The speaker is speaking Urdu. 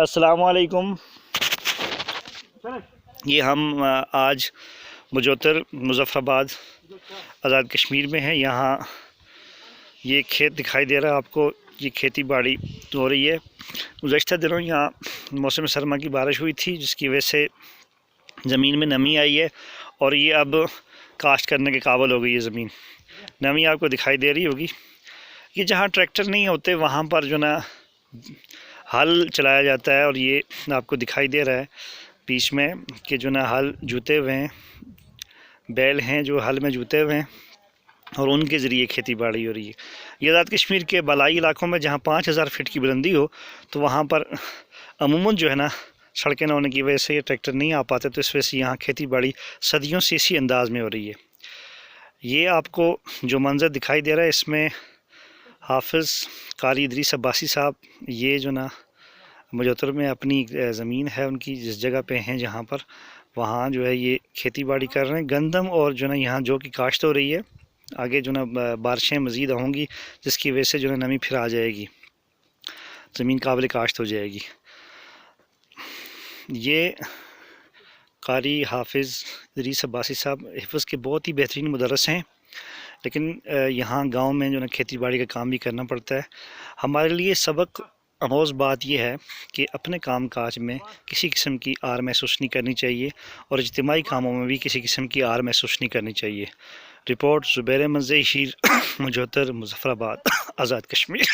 السلام علیکم۔ یہ ہم آج مجوتر مظفر آباد آزاد کشمیر میں ہیں۔ یہاں یہ کھیت دکھائی دے رہا ہے آپ کو، یہ کھیتی باڑی ہو رہی ہے۔ گزشتہ دنوں یہاں موسم سرما کی بارش ہوئی تھی، جس کی وجہ سے زمین میں نمی آئی ہے اور یہ اب کاشت کرنے کے قابل ہو گئی ہے زمین۔ نمی آپ کو دکھائی دے رہی ہوگی۔ یہ جہاں ٹریکٹر نہیں ہوتے وہاں پر جو نا ہل چلایا جاتا ہے، اور یہ آپ کو دکھائی دے رہا ہے بیچ میں کہ جو نا ہل جوتے ہوئے ہیں، بیل ہیں جو ہل میں جوتے ہوئے ہیں، اور ان کے ذریعے کھیتی باڑی ہو رہی ہے۔ یہ آزاد کشمیر کے بالائی علاقوں میں جہاں 5000 فٹ کی بلندی ہو تو وہاں پر عموماً جو ہے نا سڑکیں نہ ہونے کی وجہ سے یہ ٹریکٹر نہیں آ پاتے، تو اس وجہ سے یہاں کھیتی باڑی صدیوں سے اسی انداز میں ہو رہی ہے۔ یہ آپ کو جو منظر دکھائی دے رہا ہے، اس میں حافظ قاری ادریس عباسی صاحب یہ جو نا مجوتر میں اپنی زمین ہے ان کی، جس جگہ پہ ہیں جہاں پر، وہاں جو ہے یہ کھیتی باڑی کر رہے ہیں گندم، اور جو نا یہاں جو کہ کاشت ہو رہی ہے۔ آگے جو نا بارشیں مزید ہوں گی، جس کی وجہ سے جو نا نمی پھر آ جائے گی، زمین قابل کاشت ہو جائے گی۔ یہ قاری حافظ ادریس عباسی صاحب حفظ کے بہت ہی بہترین مدرس ہیں، لیکن یہاں گاؤں میں جو نا کھیتی باڑی کا کام بھی کرنا پڑتا ہے۔ ہمارے لیے سبق آموز بات یہ ہے کہ اپنے کام کاج میں کسی قسم کی آر محسوس نہیں کرنی چاہیے، اور اجتماعی کاموں میں بھی کسی قسم کی آر محسوس نہیں کرنی چاہیے۔ رپورٹ زبیر منزئی شیر، مجوتر مظفر آباد آزاد کشمیر۔